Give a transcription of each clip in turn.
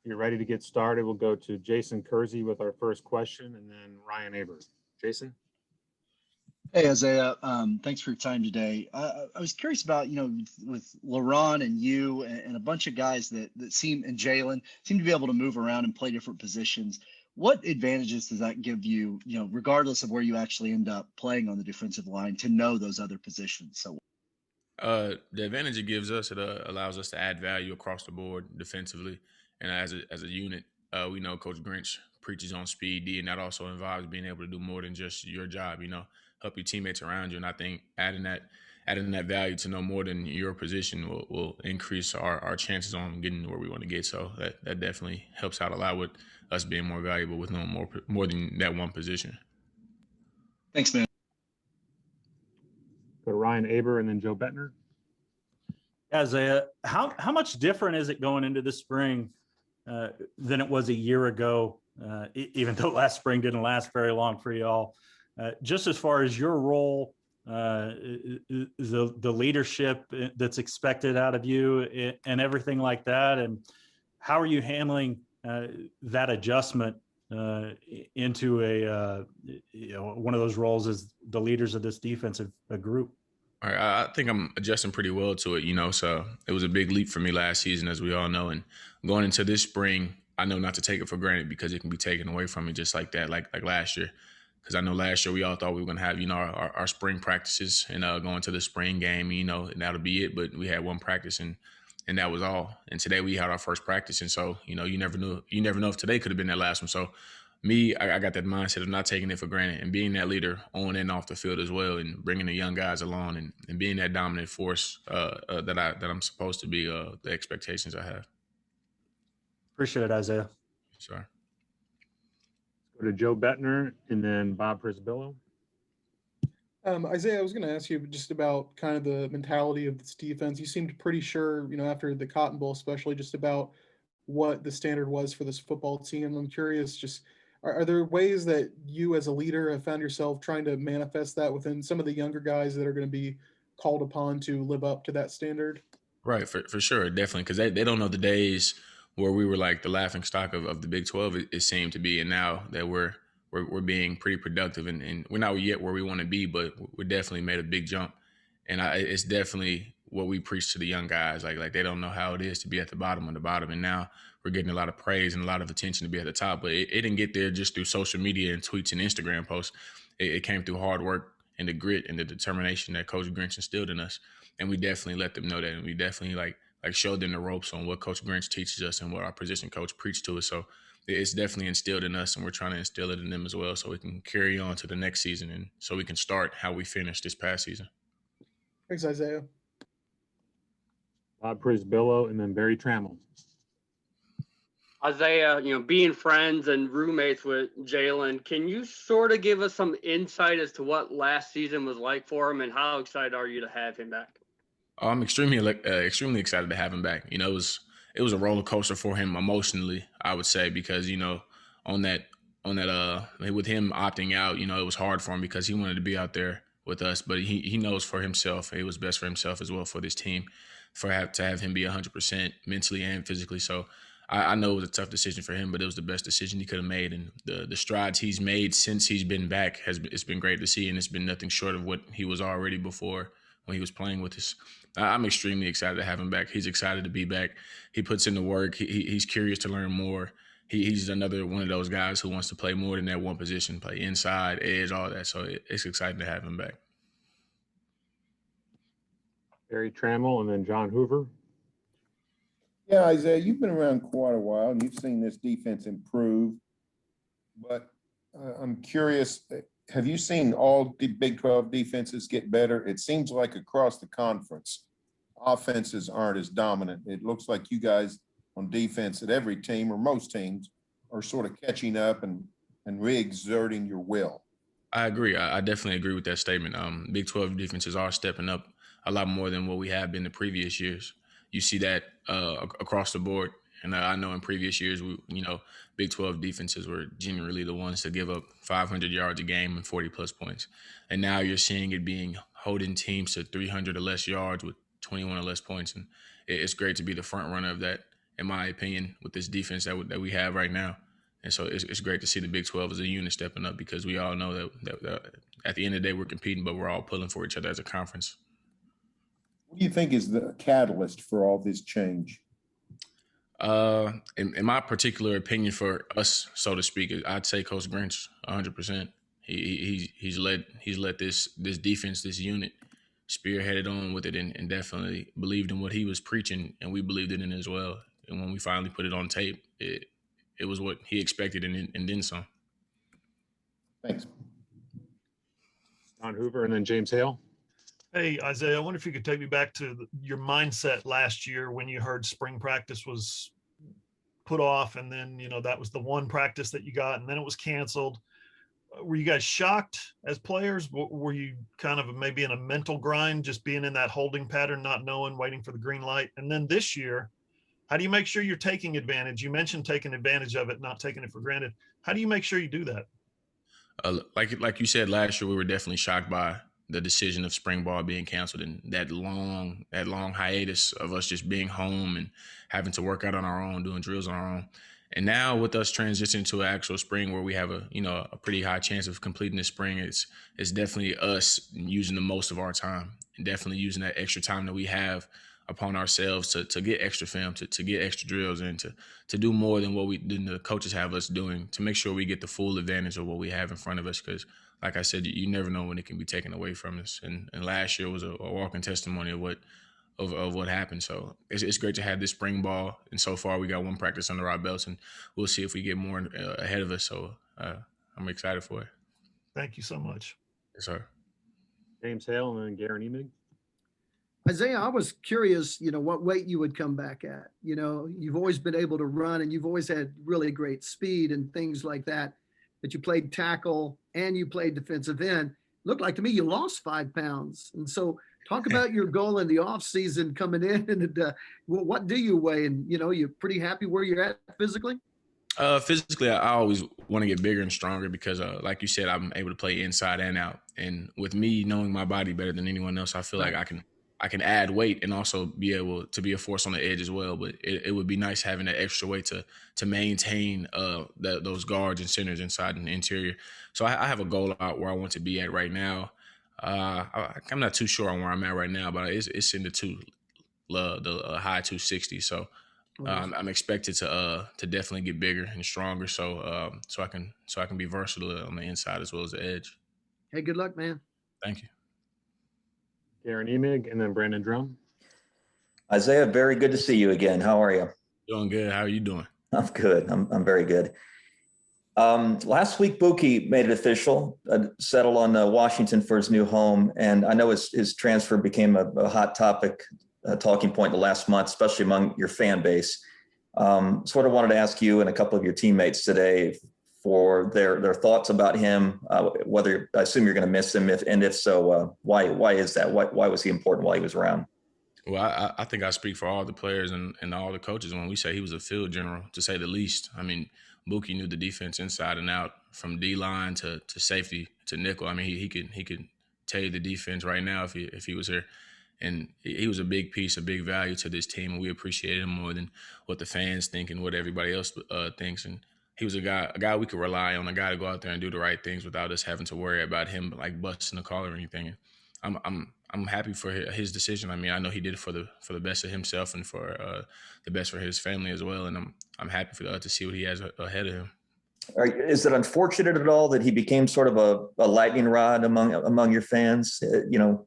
you're ready to get started, we'll go to Jason Kersey with our first question, and then Ryan Aber. Jason? Hey, Isaiah. Thanks for your time today. I was curious about, with LaRon and you and a bunch of guys that seem, and Jalen, seem to be able to move around and play different positions. What advantages does that give you, regardless of where you actually end up playing on the defensive line, to know those other positions? So, The advantage it gives us, it allows us to add value across the board defensively, and as a unit, we know Coach Grinch preaches on speed D, and that also involves being able to do more than just your job. Help your teammates around you, and I think adding that value to know more than your position will increase our chances on getting to where we want to get. So that definitely helps out a lot with us being more valuable with knowing more than that one position. Thanks, man. Go to Ryan Aber and then Joe Bettner. Isaiah, how much different is it going into the spring than it was a year ago, even though last spring didn't last very long for y'all? Just as far as your role, the leadership that's expected out of you and everything like that, and how are you handling that adjustment into a one of those roles as the leaders of this defensive group? All right, I think I'm adjusting pretty well to it, so it was a big leap for me last season, as we all know. And going into this spring, I know not to take it for granted because it can be taken away from me just like that, like last year. Because I know last year we all thought we were going to have, our spring practices and going to the spring game, and that'll be it. But we had one practice and that was all. And today we had our first practice. And so, you never know if today could have been that last one. So I got that mindset of not taking it for granted and being that leader on and off the field as well, and bringing the young guys along and being that dominant force that I'm supposed to be, the expectations I have. Appreciate it, Isaiah. Sorry. Go to Joe Bettner and then Bob Prisbillo. Isaiah, I was going to ask you just about kind of the mentality of this defense. You seemed pretty sure, after the Cotton Bowl, especially, just about what the standard was for this football team. I'm curious, just are there ways that you as a leader have found yourself trying to manifest that within some of the younger guys that are going to be called upon to live up to that standard? Right, for sure, definitely, because they don't know the days where we were like the laughing stock of the Big 12, it seemed to be, and now that we're being pretty productive, and we're not yet where we want to be, but we definitely made a big jump, and it's definitely what we preach to the young guys. Like they don't know how it is to be at the bottom of the bottom, and now we're getting a lot of praise and a lot of attention to be at the top. But it didn't get there just through social media and tweets and Instagram posts. It came through hard work and the grit and the determination that Coach Grinch instilled in us, and we definitely let them know that, and we definitely like showed them the ropes on what Coach Grinch teaches us and what our position coach preached to us. So it's definitely instilled in us, and we're trying to instill it in them as well, so we can carry on to the next season and so we can start how we finished this past season. Thanks, Isaiah. Bob Prisbillo and then Barry Trammell. Isaiah, being friends and roommates with Jalen, can you sort of give us some insight as to what last season was like for him, and how excited are you to have him back? I'm extremely excited to have him back. It was a roller coaster for him emotionally, I would say, because on that with him opting out, it was hard for him because he wanted to be out there with us, but he knows for himself it was best for himself as well, for this team, to have him be 100% mentally and physically. So I know it was a tough decision for him, but it was the best decision he could have made, and the strides he's made since he's been back it's been great to see, and it's been nothing short of what he was already before when he was playing with us. I'm extremely excited to have him back. He's excited to be back. He puts in the work. He's curious to learn more. He's another one of those guys who wants to play more than that one position, play inside, edge, all that. So it's exciting to have him back. Barry Trammell and then John Hoover. Yeah, Isaiah, you've been around quite a while, and you've seen this defense improve. But I'm curious, have you seen all the Big 12 defenses get better? It seems like across the conference, offenses aren't as dominant. It looks like you guys on defense at every team, or most teams, are sort of catching up and re-exerting your will. I agree. I definitely agree with that statement. Big 12 defenses are stepping up a lot more than what we have been the previous years. You see that across the board. And I know in previous years, Big 12 defenses were generally the ones to give up 500 yards a game and 40-plus points. And now you're seeing it being holding teams to 300 or less yards with 21 or less points. And it's great to be the front runner of that. in my opinion, with this defense that we have right now. And so it's great to see the Big 12 as a unit stepping up, because we all know that at the end of the day we're competing, but we're all pulling for each other as a conference. What do you think is the catalyst for all this change? In my particular opinion, for us, so to speak, I'd say Coach Grinch, 100%. He's led this defense, this unit, spearheaded on with it, and definitely believed in what he was preaching, and we believed in it as well. And when we finally put it on tape, it was what he expected, and then some. Thanks. Don Hoover and then James Hale. Hey, Isaiah, I wonder if you could take me back to your mindset last year when you heard spring practice was put off, and then, that was the one practice that you got, and then it was canceled. Were you guys shocked as players? Were you kind of maybe in a mental grind, just being in that holding pattern, not knowing, waiting for the green light? And then this year, how do you make sure you're taking advantage? You mentioned taking advantage of it, not taking it for granted. How do you make sure you do that? Like you said, last year we were definitely shocked by the decision of spring ball being canceled, and that long hiatus of us just being home and having to work out on our own, doing drills on our own. And now with us transitioning to an actual spring where we have a pretty high chance of completing the spring, it's definitely us using the most of our time, and definitely using that extra time that we have upon ourselves to get extra film, to get extra drills, and to do more than what the coaches have us doing, to make sure we get the full advantage of what we have in front of us. Because like I said, you never know when it can be taken away from us. And last year was a walking testimony of what happened. So it's great to have this spring ball. And so far we got one practice under our belts, and we'll see if we get more ahead of us. So I'm excited for it. Thank you so much. Yes, sir. James Hale and then Garen Emig. Isaiah, I was curious, what weight you would come back at. You've always been able to run, and you've always had really great speed and things like that. But you played tackle and you played defensive end. Looked like to me you lost 5 pounds. And so talk about your goal in the off season coming in, and what do you weigh? And, you're pretty happy where you're at physically? Physically, I always want to get bigger and stronger because, like you said, I'm able to play inside and out. And with me knowing my body better than anyone else, I feel like I can add weight and also be able to be a force on the edge as well. But it would be nice having that extra weight to maintain those guards and centers inside and interior. So I have a goal out where I want to be at right now. I'm not too sure on where I'm at right now, but it's in the high 260s. So I'm expected to definitely get bigger and stronger. So I can be versatile on the inside as well as the edge. Hey, good luck, man. Thank you. Garen Emig and then Brandon Drum. Isaiah, very good to see you again. How are you? Doing good. How are you doing? I'm good. I'm very good. Last week, Buki made it official, settled on Washington for his new home. And I know his transfer became a hot topic, talking point the last month, especially among your fan base. Sort of wanted to ask you and a couple of your teammates today for their thoughts about him, whether I assume you're going to miss him, if so, why is that? Why was he important while he was around? Well, I think I speak for all the players and all the coaches when we say he was a field general, to say the least. I mean, Buki knew the defense inside and out, from D-line to safety to nickel. I mean, he could tell you the defense right now if he was here. And he was a big piece, a big value to this team, and we appreciated him more than what the fans think and what everybody else thinks. And he was a guy we could rely on, a guy to go out there and do the right things without us having to worry about him like busting the call or anything. And I'm happy for his decision. I mean, I know he did it for the best of himself and for the best for his family as well. And I'm happy to see what he has ahead of him. Is it unfortunate at all that he became sort of a lightning rod among your fans? It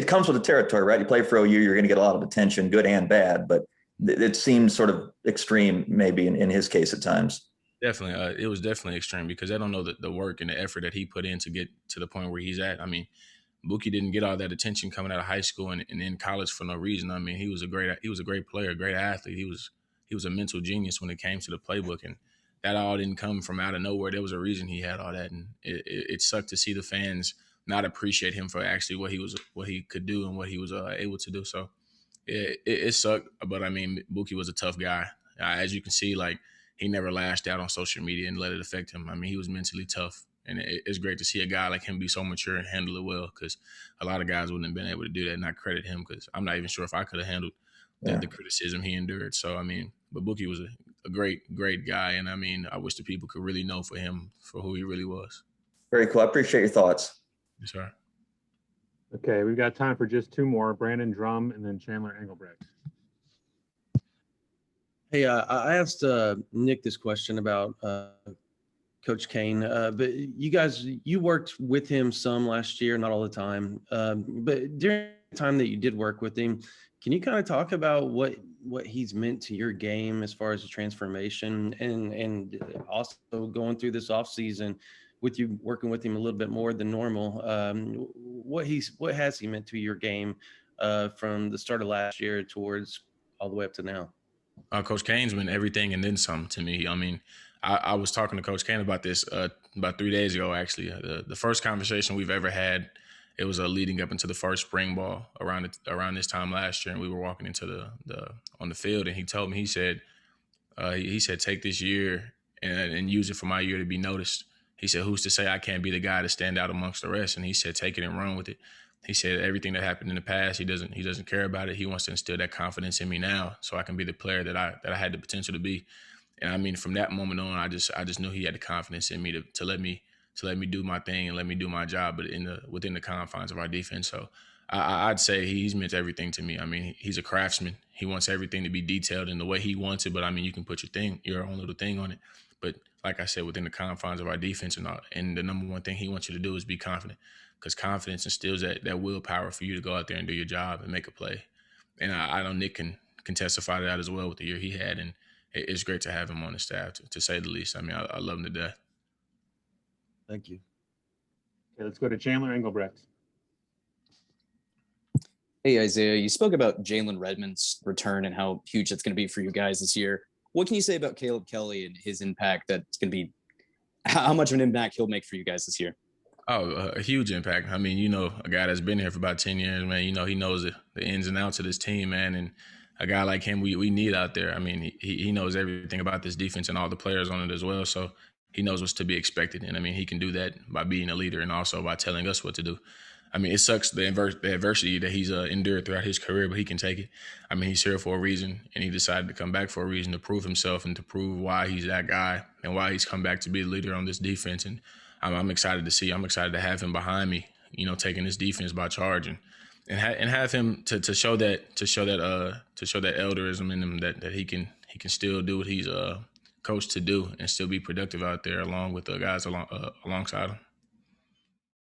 comes with the territory, right? You play for OU, you're going to get a lot of attention, good and bad, but it seems sort of extreme maybe in his case at times. Definitely. It was definitely extreme because I don't know the work and the effort that he put in to get to the point where he's at. I mean, Buki didn't get all that attention coming out of high school and in college for no reason. I mean, he was a great player, a great athlete. He was a mental genius when it came to the playbook, and that all didn't come from out of nowhere. There was a reason he had all that, and it sucked to see the fans not appreciate him for actually what he could do and what he was able to do. So it sucked, but I mean, Buki was a tough guy. As you can see, like, he never lashed out on social media and let it affect him. I mean, he was mentally tough, and it's great to see a guy like him be so mature and handle it well, because a lot of guys wouldn't have been able to do that, and I credit him because I'm not even sure if I could have handled Yeah. the criticism he endured. So, I mean, but Bookie was a great, great guy. And I mean, I wish the people could really know for him for who he really was. Very cool. I appreciate your thoughts. Yes, sir. Okay, we've got time for just two more, Brandon Drum and then Chandler Engelbrecht. Hey, I asked Nick this question about Coach Kane, but you worked with him some last year, not all the time. But during the time that you did work with him, can you kind of talk about what he's meant to your game as far as the transformation and also going through this offseason with you working with him a little bit more than normal? What has he meant to your game from the start of last year towards all the way up to now? Coach Kane's been everything and then some to me. I mean, I was talking to Coach Kane about this about 3 days ago, actually. The first conversation we've ever had, it was leading up into the first spring ball around this time last year, and we were walking into on the field, and he told me, he said, take this year and use it for my year to be noticed. He said, who's to say I can't be the guy to stand out amongst the rest? And he said, take it and run with it. He said everything that happened in the past, he doesn't care about it. He wants to instill that confidence in me now, so I can be the player that I had the potential to be. And I mean, from that moment on, I just knew he had the confidence in me to let me do my thing and let me do my job, but within the confines of our defense. So I'd say he's meant everything to me. I mean, he's a craftsman. He wants everything to be detailed in the way he wants it. But I mean, you can put your own little thing on it. But like I said, within the confines of our defense and the number one thing he wants you to do is be confident, because confidence instills that willpower for you to go out there and do your job and make a play. And I know Nick can testify to that as well with the year he had. And it's great to have him on the staff, to say the least. I mean, I love him to death. Thank you. Okay, let's go to Chandler Engelbrecht. Hey, Isaiah, you spoke about Jalen Redmond's return and how huge that's going to be for you guys this year. What can you say about Caleb Kelly and his impact that's going to be, how much of an impact he'll make for you guys this year? Oh, a huge impact. I mean, a guy that's been here for about 10 years, man, he knows the ins and outs of this team, man. And a guy like him, we need out there. I mean, he knows everything about this defense and all the players on it as well. So he knows what's to be expected. And I mean, he can do that by being a leader and also by telling us what to do. I mean, it sucks the adversity that he's endured throughout his career, but he can take it. I mean, he's here for a reason, and he decided to come back for a reason, to prove himself and to prove why he's that guy and why he's come back to be the leader on this defense. And I'm excited to see. I'm excited to have him behind me, taking this defense by charge and have him to show that elderism in him, that he can still do what he's coached to do and still be productive out there along with the guys alongside him.